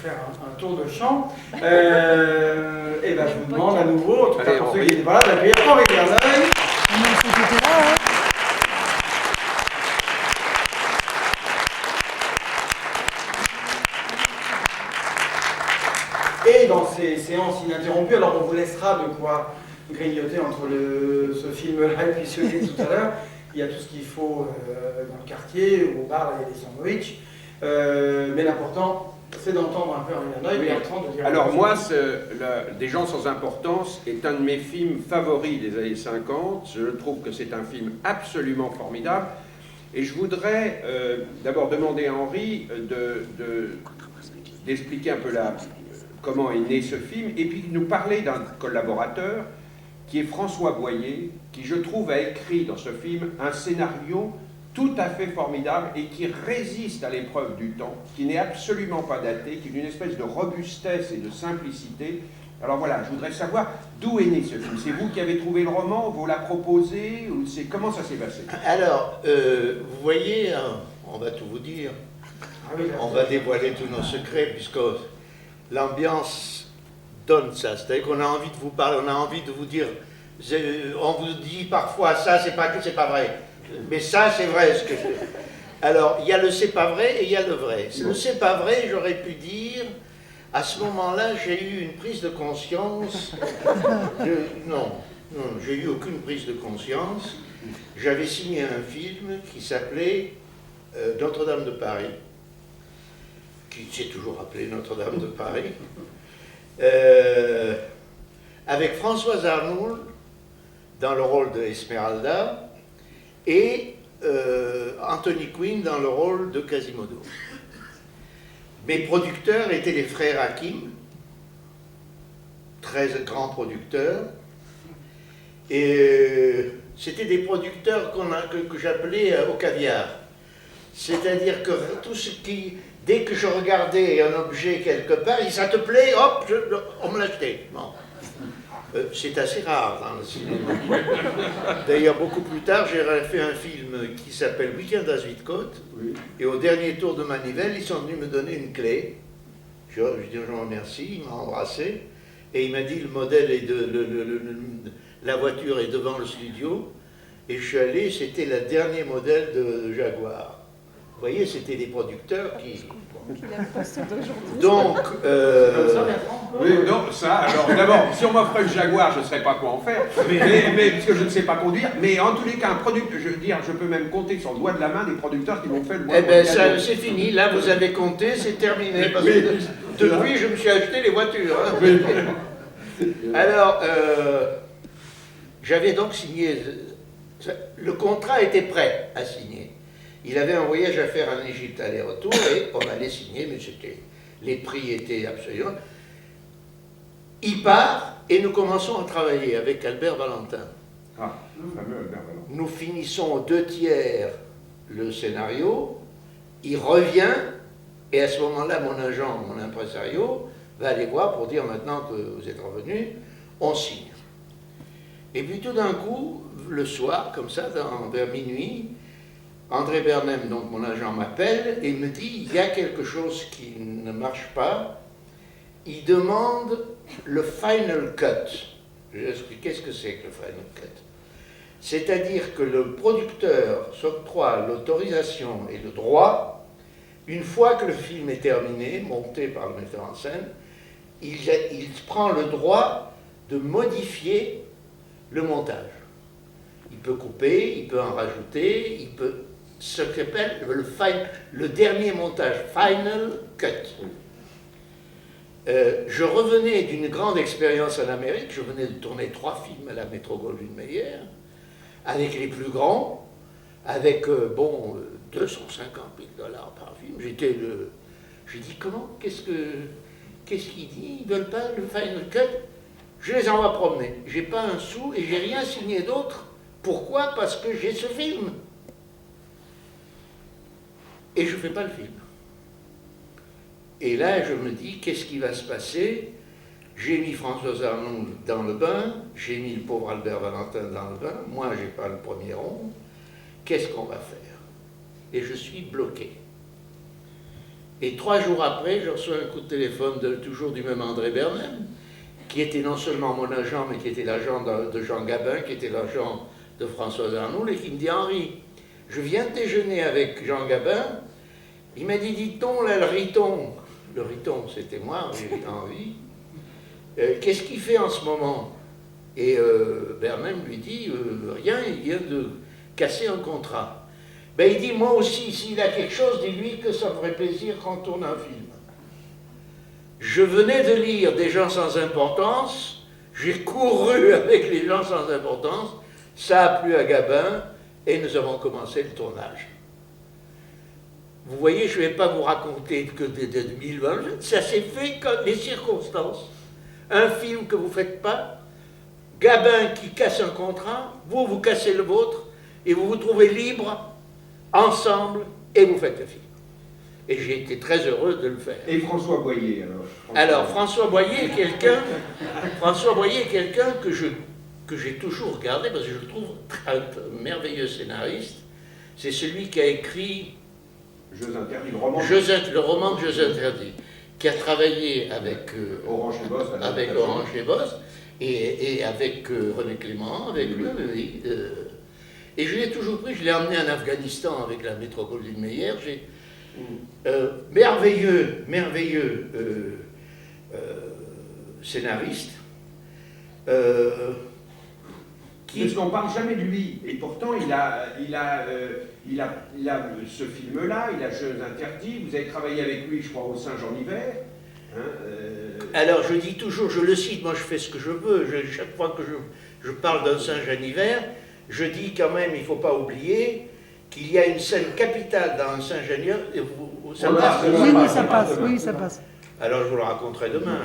faire un tour de chant. Et ben, je vous demande à nouveau, en tout cas pour ceux qui étaient pas là, d'accueillir Henri Verneuil. Et dans ces séances ininterrompues, alors on vous laissera de quoi grignoter entre ce film-là et puis celui de tout à l'heure. Il y a tout ce qu'il faut dans le quartier, au bar, il y a des sandwichs. Mais l'important, c'est d'entendre un peu Henri Verneuil. Oui. Alors moi, Des gens sans importance est un de mes films favoris des années 50. Je trouve que c'est un film absolument formidable. Et je voudrais d'abord demander à Henri d'expliquer un peu comment est né ce film, et puis nous parler d'un collaborateur qui est François Boyer, qui je trouve a écrit dans ce film un scénario tout à fait formidable et qui résiste à l'épreuve du temps, qui n'est absolument pas daté, qui est d'une espèce de robustesse et de simplicité. Alors voilà, je voudrais savoir d'où est né ce film. C'est vous qui avez trouvé le roman, vous l'avez proposé, ou comment ça s'est passé? Alors, vous voyez, on va tout vous dire, on va dévoiler tous nos secrets, puisque l'ambiance donne ça. C'est-à-dire qu'on a envie de vous parler, on a envie de vous dire, on vous dit parfois ça, c'est pas vrai. Mais ça, c'est vrai. Alors, il y a le c'est pas vrai et il y a le vrai. Le c'est pas vrai, j'aurais pu dire, à ce moment-là, j'ai eu une prise de conscience. Non, j'ai eu aucune prise de conscience. J'avais signé un film qui s'appelait Notre-Dame de Paris, qui s'est toujours appelé Notre-Dame de Paris, avec Françoise Arnould dans le rôle de Esmeralda et Anthony Quinn dans le rôle de Quasimodo. Mes producteurs étaient les frères Hakim, très grands producteurs, et c'était des producteurs que j'appelais au caviar. C'est-à-dire que tout ce qui... Dès que je regardais un objet quelque part, ça te plaît, hop, on me l'achetait. Bon. C'est assez rare dans le cinéma. D'ailleurs, beaucoup plus tard, j'ai fait un film qui s'appelle Week-end à Zuidcote, et au dernier tour de manivelle, ils sont venus me donner une clé. Je dis, je vous remercie, il m'a embrassé, et il m'a dit, le modèle est la voiture est devant le studio, et je suis allé, c'était le dernier modèle de Jaguar. Vous voyez, c'était des producteurs qui... Donc... Oui, non, ça, alors d'abord, si on m'offrait le Jaguar, je ne saurais pas quoi en faire, mais puisque je ne sais pas conduire, mais en tous les cas, un producteur, je veux dire, je peux même compter sur le doigt de la main des producteurs qui m'ont fait le mois. Eh bien, c'est fini, là, vous avez compté, c'est terminé, parce que depuis, je me suis acheté les voitures. Hein. Alors, j'avais donc signé... Le contrat était prêt à signer. Il avait un voyage à faire en Égypte aller-retour et on allait signer, mais les prix étaient absolument... Il part et nous commençons à travailler avec Albert Valentin. Ah, le fameux Albert Valentin. Nous finissons aux 2/3 le scénario, il revient et à ce moment-là, mon agent, mon impresario, va aller voir pour dire maintenant que vous êtes revenu, on signe. Et puis tout d'un coup, le soir, comme ça, vers minuit, André Bernem, donc mon agent, m'appelle et me dit il y a quelque chose qui ne marche pas. Il demande le final cut. Je vais expliquer ce que c'est que le final cut. C'est-à-dire que le producteur s'octroie l'autorisation et le droit, une fois que le film est terminé, monté par le metteur en scène, il prend le droit de modifier le montage. Il peut couper, il peut en rajouter, il peut... ce qu'appelle le dernier montage, final cut. Je revenais d'une grande expérience en Amérique, je venais de tourner 3 films à la Metro-Goldwyn-Mayer, avec les plus grands, avec, 250 000 $ par film. J'ai dit, comment, qu'est-ce qu'il dit? Ils ne veulent pas le final cut? Je les envoie promener. J'ai pas un sou et j'ai rien signé d'autre. Pourquoi? Parce que j'ai ce film. Et je ne fais pas le film. Et là, je me dis, qu'est-ce qui va se passer? J'ai mis Françoise Arnould dans le bain, j'ai mis le pauvre Albert Valentin dans le bain, moi, je n'ai pas le premier rond. Qu'est-ce qu'on va faire? Et je suis bloqué. Et 3 jours après, je reçois un coup de téléphone toujours du même André Bernheim, qui était non seulement mon agent, mais qui était l'agent de Jean Gabin, qui était l'agent de Françoise Arnoul, et qui me dit « Henri, je viens de déjeuner avec Jean Gabin, il m'a dit, dit-on, là, le riton, c'était moi, Henri, qu'est-ce qu'il fait en ce moment ?» Et Bernheim lui dit « Rien, il vient de casser un contrat. » Ben, il dit « Moi aussi, s'il a quelque chose, dis-lui que ça me ferait plaisir qu'on tourne un film. » Je venais de lire Des gens sans importance, j'ai couru avec les gens sans importance, ça a plu à Gabin, et nous avons commencé le tournage. Vous voyez, je ne vais pas vous raconter que de 2020, ça s'est fait comme les circonstances. Un film que vous ne faites pas, Gabin qui casse un contrat, vous cassez le vôtre, et vous vous trouvez libre, ensemble, et vous faites le film. Et j'ai été très heureux de le faire. Et François Boyer, alors François Boyer est quelqu'un que j'ai toujours regardé, parce que je le trouve un merveilleux scénariste. C'est celui qui a écrit Jeux interdits, le roman de Jeux interdits, qui a travaillé avec Orange et Boss, et avec René Clément, avec lui. Et je l'ai toujours pris, je l'ai emmené en Afghanistan avec la métropole du Meyer. Merveilleux scénariste. Parce qu'on ne parle jamais de lui, et pourtant il a ce film-là, il a Jeux interdits, vous avez travaillé avec lui, je crois, au Singe en hiver. Alors je dis toujours, je le cite, moi je fais ce que je veux, chaque fois que je parle d'un Singe en hiver, je dis quand même, il ne faut pas oublier qu'il y a une scène capitale dans un Singe en hiver, et ça passe. Oui, ça passe. Alors je vous le raconterai demain,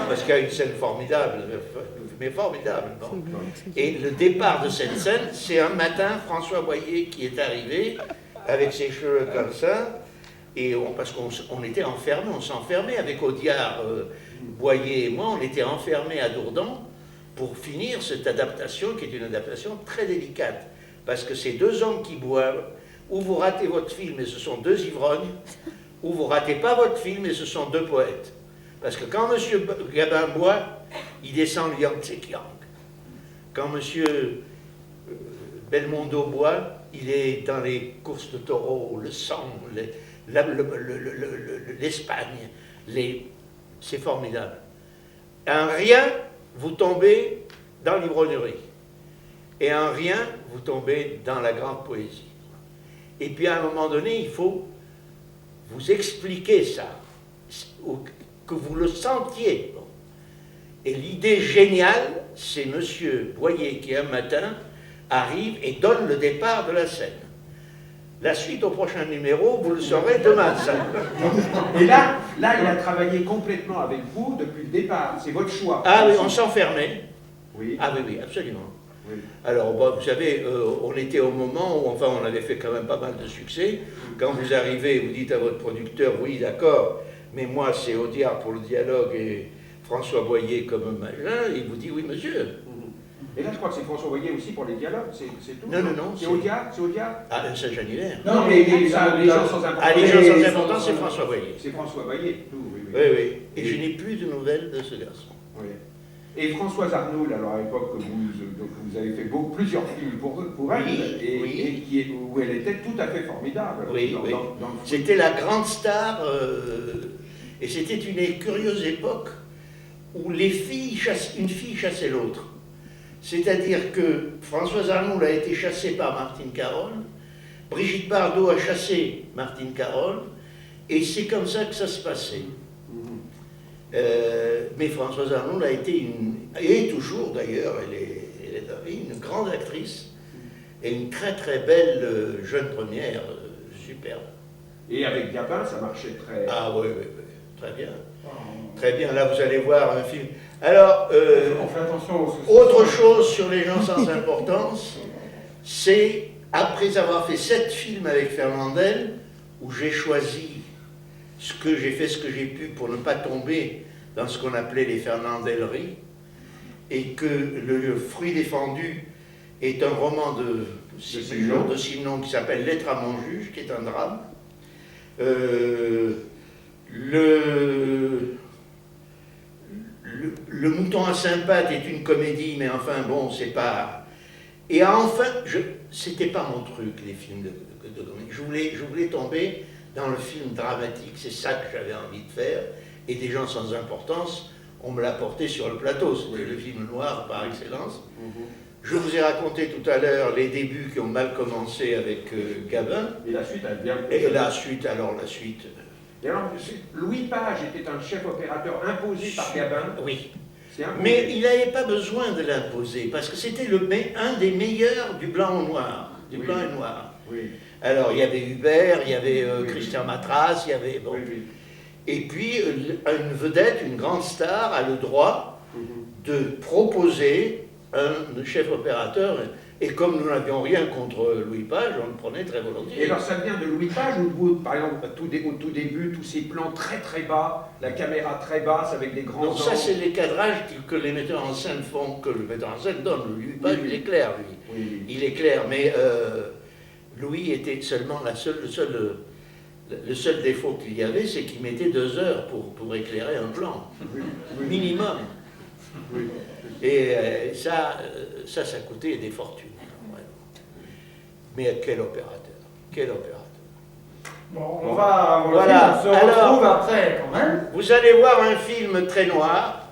parce qu'il y a une scène formidable, mais formidable. Bon. Et le départ de cette scène, c'est un matin, François Boyer qui est arrivé, avec ses cheveux comme ça, et parce qu'on était enfermés, on s'enfermait avec Audiard, Boyer et moi, on était enfermés à Dourdan pour finir cette adaptation, qui est une adaptation très délicate, parce que c'est 2 hommes qui boivent, ou vous ratez votre film et ce sont 2 ivrognes, ou vous ratez pas votre film et ce sont 2 poètes. Parce que quand M. Gabin boit, il descend le Yangtze-Kiang. Quand M. Belmondo boit, il est dans les courses de taureaux, le sang, l'Espagne. C'est formidable. En rien, vous tombez dans l'ivrognerie. Et en rien, vous tombez dans la grande poésie. Et puis à un moment donné, il faut vous expliquer ça, que vous le sentiez. Et l'idée géniale, c'est M. Boyer qui un matin arrive et donne le départ de la scène. La suite au prochain numéro, vous le saurez demain. Ça. Et là, il a travaillé complètement avec vous depuis le départ. C'est votre choix. Ah oui, on s'enfermait. Oui. Ah oui, absolument. Oui. Alors, bon, vous savez, on était au moment où, enfin, on avait fait quand même pas mal de succès. Quand vous arrivez, vous dites à votre producteur, oui, d'accord, mais moi, c'est Audiard pour le dialogue et François Boyer comme machin, il vous dit, oui, monsieur. Et là, je crois que c'est François Boyer aussi pour les dialogues, c'est tout. Non. C'est Audiard, Ah, un Singe en hiver. Non, mais les gens sans importance. Ah, les gens sans importance, c'est François Boyer. C'est François Boyer, tout, oui. Oui. Et je n'ai plus de nouvelles de ce garçon. Oui. Et Françoise Arnoul, alors à l'époque, vous avez fait plusieurs films pour elle, où elle était tout à fait formidable. Oui. C'était la grande star, et c'était une curieuse époque où une fille chassait l'autre. C'est-à-dire que Françoise Arnoul a été chassée par Martine Carole, Brigitte Bardot a chassé Martine Carole, et c'est comme ça que ça se passait. Mais Françoise Arnoul a été et toujours d'ailleurs, elle est une grande actrice et une très très belle jeune première, superbe. Et avec Gabin, ça marchait très... Ah oui, très bien. Très bien, là vous allez voir un film. Alors, on fait attention aux autre chose sur les gens sans importance, c'est après avoir fait 7 films avec Fernandel, où j'ai choisi ce que j'ai pu pour ne pas tomber dans ce qu'on appelait les Fernandelleries, et que Le Fruit défendu est un roman de Simon qui s'appelle Lettre à mon juge, qui est un drame. Le mouton à cinq pattes est une comédie, mais enfin bon, c'est pas... Et enfin, c'était pas mon truc, les films de comédie. Je voulais tomber dans le film dramatique, c'est ça que j'avais envie de faire. Et des gens sans importance, on me l'a porté sur le plateau, c'était le film noir par excellence. Je vous ai raconté tout à l'heure les débuts qui ont mal commencé avec Gabin. Et la suite a bien... Et la suite, alors la suite... Et alors, Louis Page était un chef opérateur imposé par Gabin. Oui. Mais il n'avait pas besoin de l'imposer, parce que c'était un des meilleurs du blanc au noir. Du blanc et noir. Oui. Alors, il y avait Hubert, il y avait Christian Matras, il y avait... Bon. Oui. Et puis, une vedette, une grande star, a le droit de proposer un chef opérateur. Et comme nous n'avions rien contre Louis Page, on le prenait très volontiers. Et alors ça vient de Louis Page, où, par exemple, au tout début, tous ces plans très très bas, la caméra très basse avec des grands... Non, ça c'est les cadrages que les metteurs en scène font, que le metteur en scène donne. Louis Page, il est clair, lui. Oui. Il est clair, mais Louis était seulement le seul défaut qu'il y avait, c'est qu'il mettait 2 heures pour éclairer un plan. Minimum. Oui. Et ça coûtait des fortunes. Mais quel opérateur. Quel opérateur. Bon, on va Voilà. on se retrouve après quand même. Vous allez voir un film très noir.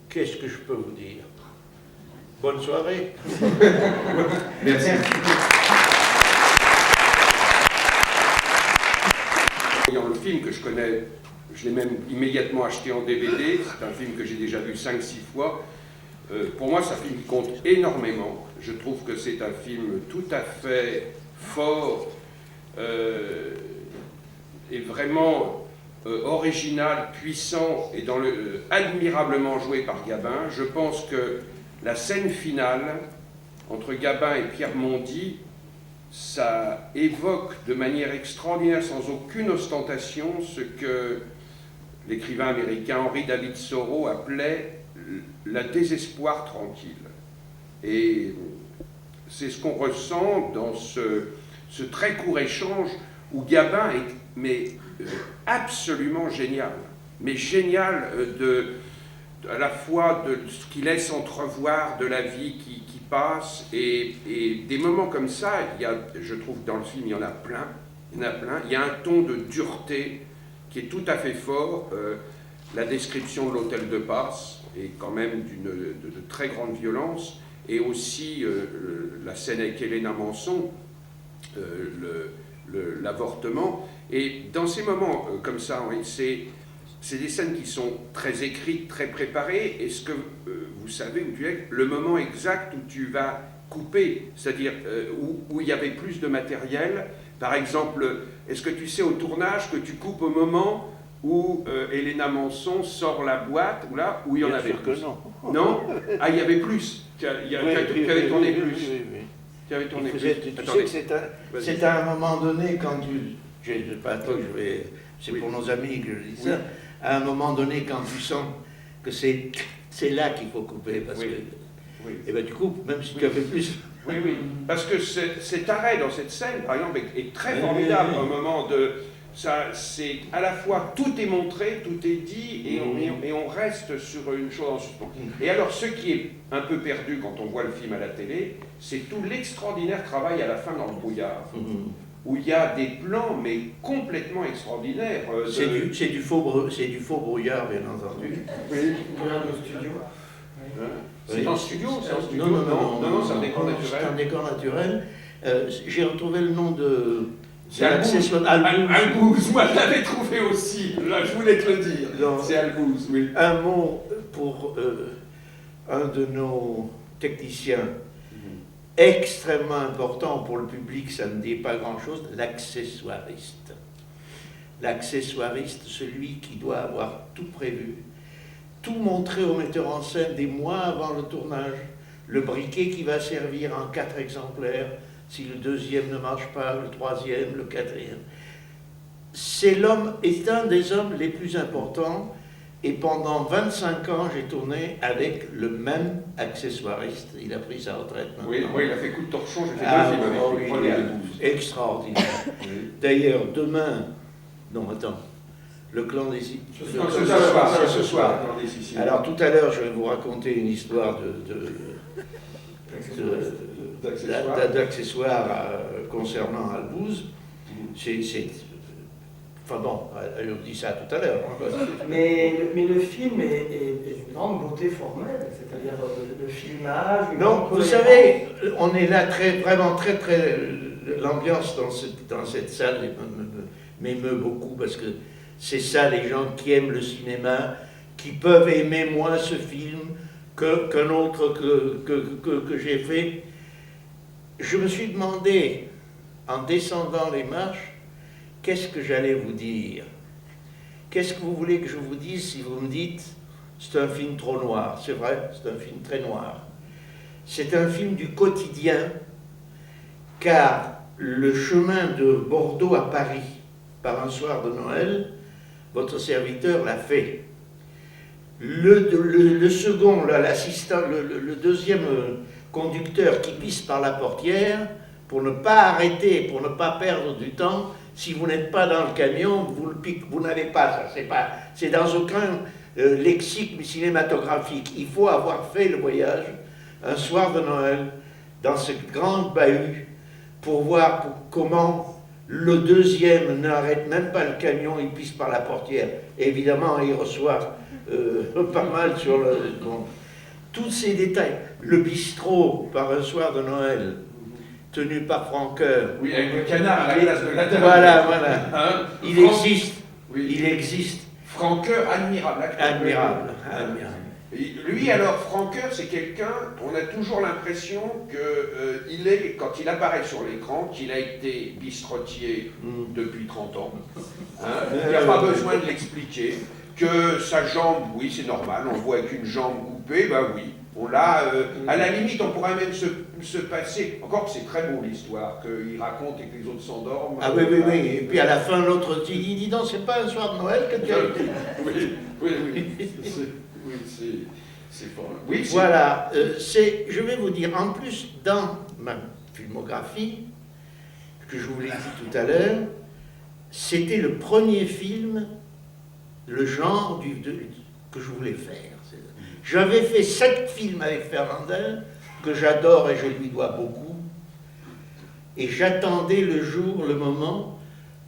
Qu'est-ce que je peux vous dire? Bonne soirée. Merci. Voyant le film que je connais, je l'ai même immédiatement acheté en DVD, c'est un film que j'ai déjà vu 5-6 fois. Pour moi, c'est un film qui compte énormément. Je trouve que c'est un film tout à fait fort et vraiment original, puissant et admirablement joué par Gabin. Je pense que la scène finale entre Gabin et Pierre Mondy, ça évoque de manière extraordinaire, sans aucune ostentation, ce que l'écrivain américain Henry David Thoreau appelait la désespoir tranquille. Et c'est ce qu'on ressent dans ce très court échange où Gabin est absolument génial. Mais génial à la fois de ce qu'il laisse entrevoir de la vie qui passe et des moments comme ça, je trouve que dans le film il y en a plein. Il y a un ton de dureté qui est tout à fait fort. La description de l'hôtel de passe est quand même de très grande violence, et aussi la scène avec Helena Manson, l'avortement. Et dans ces moments comme ça, oui, c'est des scènes qui sont très écrites, très préparées. Est-ce que vous savez où tu es, le moment exact où tu vas couper, c'est-à-dire où il y avait plus de matériel? Par exemple, est-ce que tu sais au tournage que tu coupes au moment où Helena Manson sort la boîte, où il y en avait plus? Non. Ah, il y avait plus. Tu avais tourné plus. Tu avais tourné plus. Tu sais que c'est à un moment donné, quand c'est pour nos amis que je dis ça, à un moment donné, quand tu sens que c'est là qu'il faut couper, parce que... Et ben tu coupes, même si tu as fait plus. Oui, parce que cet arrêt dans cette scène, par exemple, est très formidable. Au moment de... Ça, c'est à la fois tout est montré, tout est dit, et on reste sur une chose en suspens. Et alors, ce qui est un peu perdu quand on voit le film à la télé, c'est tout l'extraordinaire travail à la fin dans le brouillard, où il y a des plans, mais complètement extraordinaires. C'est du faux brouillard, bien entendu. Oui, brouillard de studio. C'est en studio, c'est en studio. Non, c'est un décor naturel. C'est un décor naturel. J'ai retrouvé le nom de... C'est Algouze, moi je l'avais trouvé aussi, là je voulais te le dire. C'est Algouze, oui. Un mot pour un de nos techniciens, extrêmement important pour le public, ça ne dit pas grand-chose, l'accessoiriste. L'accessoiriste, celui qui doit avoir tout prévu, tout montrer au metteur en scène des mois avant le tournage, le briquet qui va servir en 4 exemplaires, si le 2e ne marche pas, le 3e, le 4e. C'est un des hommes les plus importants, Et pendant 25 ans, j'ai tourné avec le même accessoiriste. Il a pris sa retraite maintenant. Oui, il a fait coup de torchon, j'ai fait Ah, deux films avec oh, lui, oui, Premier il est et 12. extraordinaire. D'ailleurs, demain, non, attends, le clan des Siciliens. Non, c'est ce soir. Alors, tout à l'heure, je vais vous raconter une histoire d'accessoires concernant Albouz. Enfin bon, elle nous dit ça tout à l'heure. Mais le film est d'une grande beauté formelle, c'est-à-dire le filmage. Non, vous savez, on est là vraiment très. L'ambiance dans cette salle m'émeut beaucoup parce que c'est ça les gens qui aiment le cinéma, qui peuvent aimer moins ce film qu'un autre que j'ai fait. Je me suis demandé, en descendant les marches, qu'est-ce que j'allais vous dire? Qu'est-ce que vous voulez que je vous dise si vous me dites c'est un film trop noir? C'est vrai, c'est un film très noir. C'est un film du quotidien, car le chemin de Bordeaux à Paris, par un soir de Noël, votre serviteur l'a fait. Le second, l'assistant, le deuxième conducteur qui pisse par la portière, pour ne pas arrêter, pour ne pas perdre du temps, si vous n'êtes pas dans le camion, vous n'avez pas ça. C'est dans aucun lexique cinématographique. Il faut avoir fait le voyage un soir de Noël dans cette grande bahut pour voir comment le deuxième n'arrête même pas le camion, il pisse par la portière. Et évidemment, il reçoit pas mal sur le... Bon, tous ces détails. Le bistrot, par un soir de Noël, tenu par Franqueur. Oui, avec le canard à la place de la table. Voilà. Hein, Il existe. Oui. Il existe. Franqueur, admirable. Admirable. Et lui, alors, Franqueur, c'est quelqu'un, on a toujours l'impression qu'il est, quand il apparaît sur l'écran, qu'il a été bistrotier depuis 30 ans. Hein, il n'y a pas besoin de l'expliquer. Que sa jambe, oui, c'est normal, on le voit avec une jambe coupée, ben oui. On l'a, à la limite, on pourrait même se passer. Encore que c'est très beau l'histoire, qu'il raconte et que les autres s'endorment. Ah oui. Et puis à la fin, l'autre dit, dis donc, c'est pas un soir de Noël que tu as été. Oui, c'est fort. Oui, voilà, je vais vous dire, en plus, dans ma filmographie, que je vous l'ai dit tout à l'heure, c'était le premier film, le genre que je voulais faire. J'avais fait 7 films avec Fernandel, que j'adore et je lui dois beaucoup, et j'attendais le moment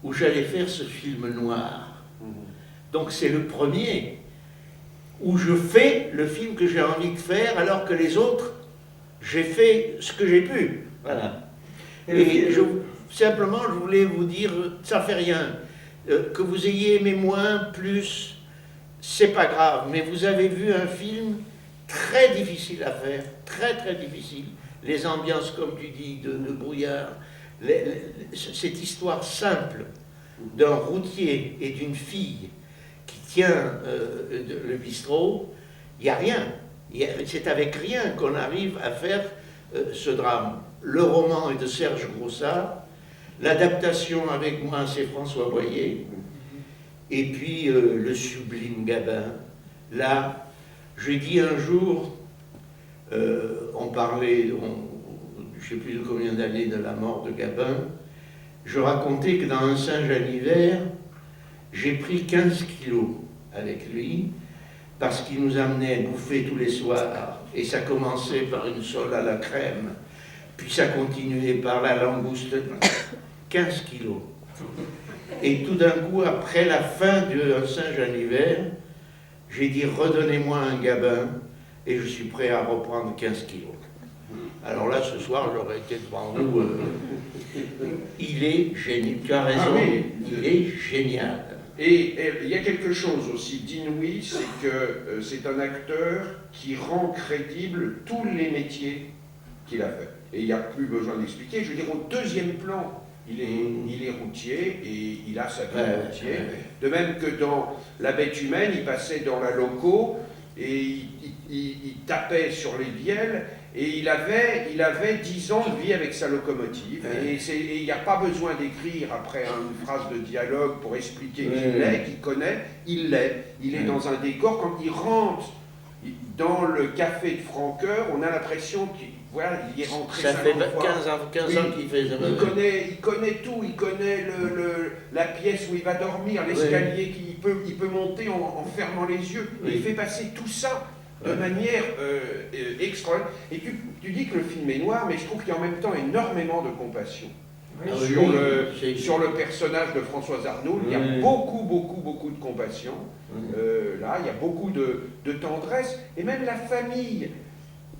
où j'allais faire ce film noir. Donc c'est le premier où je fais le film que j'ai envie de faire, alors que les autres, j'ai fait ce que j'ai pu. Voilà. Et simplement, je voulais vous dire, ça fait rien. Que vous ayez aimé moins, plus, c'est pas grave, mais vous avez vu un film très difficile à faire, très difficile. Les ambiances, comme tu dis, de brouillard, cette histoire simple d'un routier et d'une fille qui tient le bistrot, il n'y a rien. C'est avec rien qu'on arrive à faire ce drame. Le roman est de Serge Groussat, l'adaptation avec moi c'est François Boyer, et puis le sublime Gabin. Là, j'ai dit un jour, on parlait, je ne sais plus de combien d'années de la mort de Gabin, je racontais que dans un Saint-Jean-Hiver, j'ai pris 15 kilos avec lui, parce qu'il nous amenait bouffer tous les soirs, et ça commençait par une sole à la crème, puis ça continuait par la langouste, 15 kilos. Et tout d'un coup, après la fin de Saint-Jean-Hiver, j'ai dit redonnez-moi un Gabin, et je suis prêt à reprendre 15 kilos. Alors là, ce soir, j'aurais été devant vous. Il est génial, tu as raison, il est génial. Et il y a quelque chose aussi d'inouï, c'est que c'est un acteur qui rend crédible tous les métiers qu'il a fait. Et il n'y a plus besoin d'expliquer. Je veux dire, au deuxième plan, il est routier et il a sa vie de routier. De même que dans La Bête humaine, il passait dans la loco et il tapait sur les vielles Et il avait 10 ans de vie avec sa locomotive. Ouais. Et il n'y a pas besoin d'écrire après une phrase de dialogue pour expliquer qu'il Ouais. l'est, qu'il connaît. Il l'est. Il est dans un décor. Quand il rentre dans le café de Francoeur, on a l'impression qu'il il est rentré Ça fait 50 fois. 15 ans qu'il fait ça. Il connaît tout, il connaît la pièce où il va dormir, l'escalier qu'il peut monter en fermant les yeux. Oui. Et il fait passer tout ça de manière extraordinaire. Et tu dis que le film est noir, mais je trouve qu'il y a en même temps énormément de compassion. Oui, Sur le personnage de Françoise Arnault, il y a Oui. beaucoup de compassion. Là, il y a beaucoup de tendresse. Et même la famille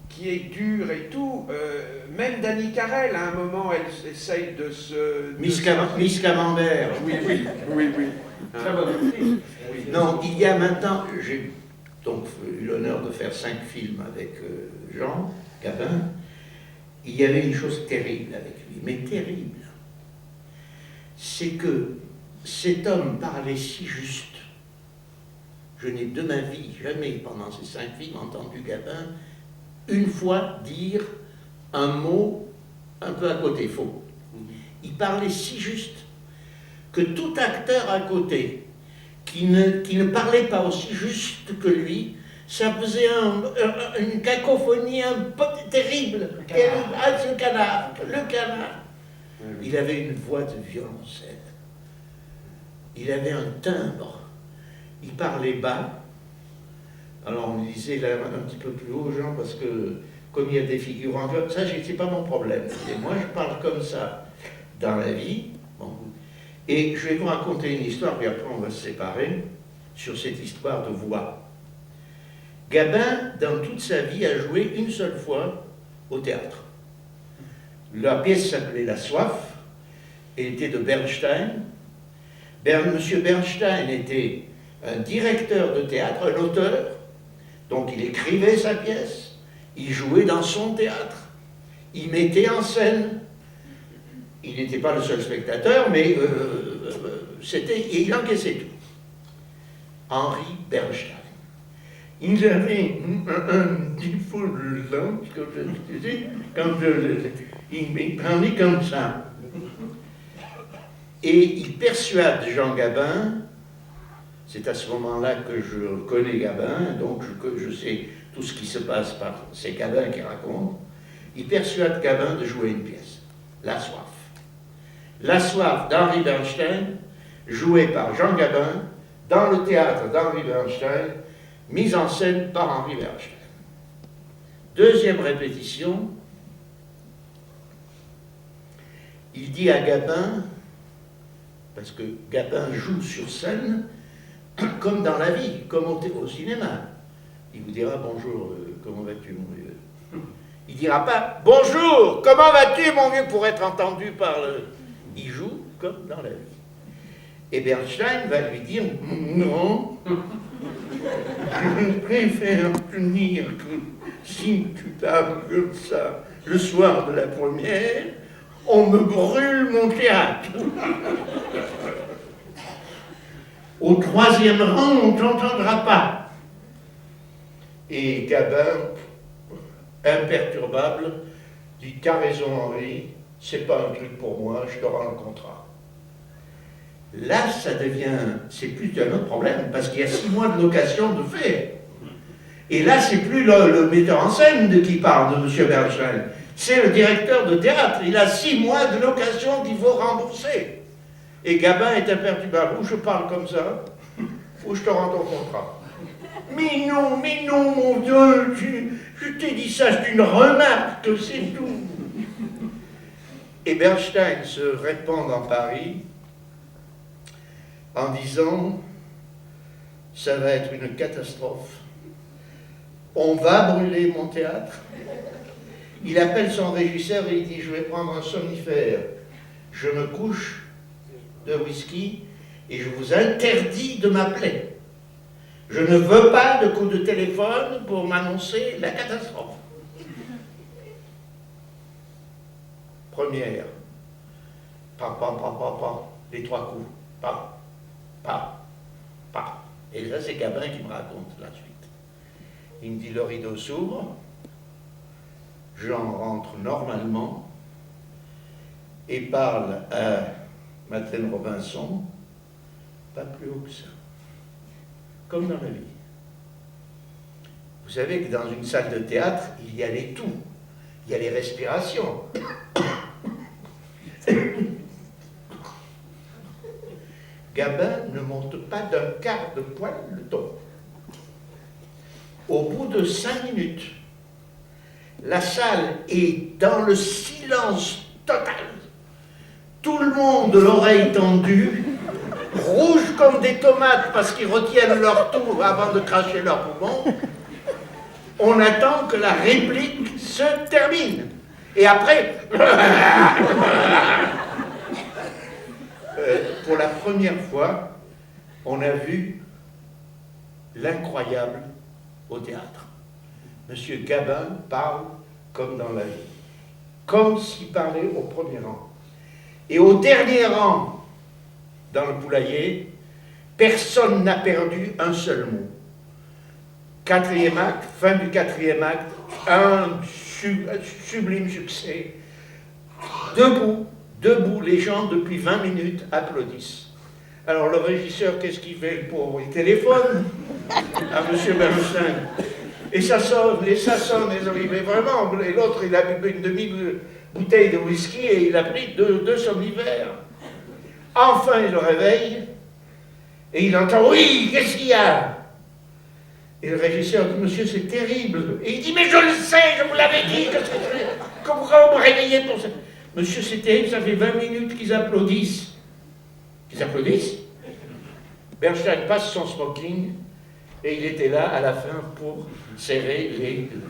qui est dure et tout, même Dany Carrel, à un moment, elle essaye de se... Miss Camembert. Oui. Très bonne actrice. Oui. Non, il y a maintenant, j'ai donc eu l'honneur de faire 5 films avec Jean Gabin. Il y avait une chose terrible avec lui, mais terrible. C'est que cet homme parlait si juste. Je n'ai de ma vie jamais, pendant ces 5 films, entendu Gabin une fois dire un mot un peu à côté faux. Il parlait si juste que tout acteur à côté qui ne parlait pas aussi juste que lui, ça faisait une cacophonie un peu terrible. Terrible. Ah, le canard. Il avait une voix de violoncelle. Il avait un timbre. Il parlait bas. Alors on lui disait là, un petit peu plus haut, Jean, parce que comme il y a des figurants, ça c'est pas mon problème. Et moi je parle comme ça dans la vie. Bon. Et je vais vous raconter une histoire, puis après on va se séparer, sur cette histoire de voix. Gabin, dans toute sa vie, a joué une seule fois au théâtre. La pièce s'appelait La Soif, et était de Bernstein. Monsieur Bernstein était un directeur de théâtre, un auteur, donc il écrivait sa pièce, il jouait dans son théâtre, il mettait en scène. Il n'était pas le seul spectateur, mais et il encaissait tout. Henri Bernstein. Il avait un défaut de langue, comme je disais, il parlait comme ça. Et il persuade Jean Gabin, c'est à ce moment-là que je connais Gabin, donc je sais tout ce qui se passe par ces Gabin qui racontent. Il persuade Gabin de jouer une pièce, La Soif. La Soif d'Henri Bernstein, jouée par Jean Gabin, dans le théâtre d'Henri Bernstein, mise en scène par Henri Bernstein. Deuxième répétition, il dit à Gabin, parce que Gabin joue sur scène, comme dans la vie, comme au cinéma. Il vous dira bonjour, comment vas-tu mon vieux? Il ne dira pas bonjour, comment vas-tu mon vieux, pour être entendu par le... Il joue comme dans la vie. Et Bernstein va lui dire non, je préfère te dire que si tu parles comme ça le soir de la première, on me brûle mon théâtre. Au troisième rang, on ne t'entendra pas. Et Gabin, imperturbable, dit t'as raison Henri, c'est pas un truc pour moi, je te rends le contrat. Là, ça devient, c'est plus un autre problème, parce qu'il y a 6 mois de location de fait. Et là, c'est plus le metteur en scène qui parle de M. Bernstein, c'est le directeur de théâtre. Il a 6 mois de location qu'il faut rembourser. Et Gabin est imperturbable. Ou je parle comme ça, ou je te rends ton contrat. Mais non, mon Dieu, je t'ai dit ça, c'est une remarque, c'est tout. Et Bernstein se répand dans Paris en disant « ça va être une catastrophe, on va brûler mon théâtre ». Il appelle son régisseur et il dit « je vais prendre un somnifère, je me couche de whisky et je vous interdis de m'appeler. Je ne veux pas de coup de téléphone pour m'annoncer la catastrophe. » Première, les 3 coups, Et là, c'est Gabin qui me raconte la suite. Il me dit, le rideau s'ouvre, Jean rentre normalement et parle à Madeleine Robinson, pas plus haut que ça, comme dans la vie. Vous savez que dans une salle de théâtre, il y a les toux, il y a les respirations. Gabin ne monte pas d'un quart de poil le ton. Au bout de 5 minutes, la salle est dans le silence total. Tout le monde, l'oreille tendue, rouge comme des tomates parce qu'ils retiennent leur tour avant de cracher leurs poumons. On attend que la réplique se termine. Et après, pour la première fois, on a vu l'incroyable au théâtre. Monsieur Gabin parle comme dans la vie, comme s'il parlait au premier rang. Et au dernier rang, dans le poulailler, personne n'a perdu un seul mot. 4e acte, fin du 4e acte, un sublime succès. Debout, les gens depuis 20 minutes applaudissent. Alors le régisseur, qu'est-ce qu'il fait, le pauvre? Il téléphone à M. Bernstein. Et ça sonne, mais vraiment, et l'autre, il a bu une demi-bouteille de whisky et il a pris deux somnifères. Enfin, il le réveille et il entend « Oui, qu'est-ce qu'il y a ?» Et le régisseur dit « Monsieur, c'est terrible. » Et il dit « Mais je le sais, je vous l'avais dit, pourquoi vous me réveillez pour ça ?» « Monsieur, c'est terrible, ça fait 20 minutes qu'ils applaudissent. » Qu'ils applaudissent? Bernstein passe son smoking et il était là à la fin pour serrer les deux.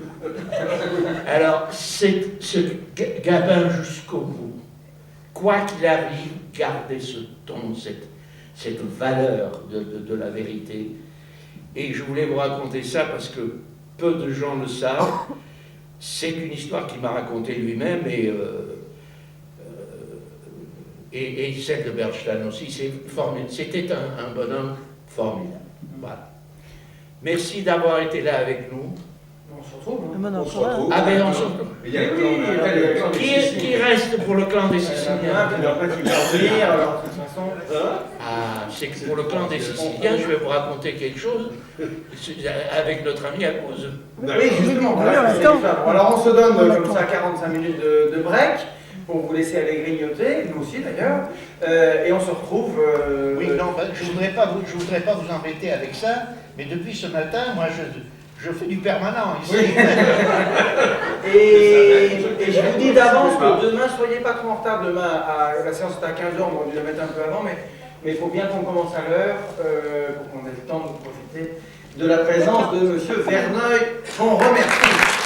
Alors, c'est ce Gabin jusqu'au bout. Quoi qu'il arrive, gardez ce ton, cette valeur de la vérité. Et je voulais vous raconter ça parce que peu de gens le savent. C'est une histoire qu'il m'a racontée lui-même et celle de Bernstein aussi. C'est formidable. C'était un bonhomme formidable. Voilà. Merci d'avoir été là avec nous. On se retrouve. Hein. On se retrouve. Ah ben on se retrouve. Il y a le clan Qui reste pour le clan des Siciliens? Puis après, tu vas revenir, alors, de toute façon. Ah, c'est que pour le clan des Siciliens, je vais vous raconter quelque chose avec notre ami à cause. Oui, justement. Oui, Voilà, on c'est l'attend. ça. Alors on se donne On comme l'attend. ça 45 minutes de break pour vous laisser aller grignoter, nous aussi d'ailleurs, et on se retrouve. Oui, non, ben, je voudrais pas vous embêter avec ça, mais depuis ce matin, moi, je fais du permanent ici. Oui. Et je vous dis d'avance que demain, soyez pas trop en retard. Demain, la séance est à 15h, on va dû la mettre un peu avant, mais il faut bien qu'on commence à l'heure pour qu'on ait le temps de profiter de la présence de M. Verneuil, qu'on remercie.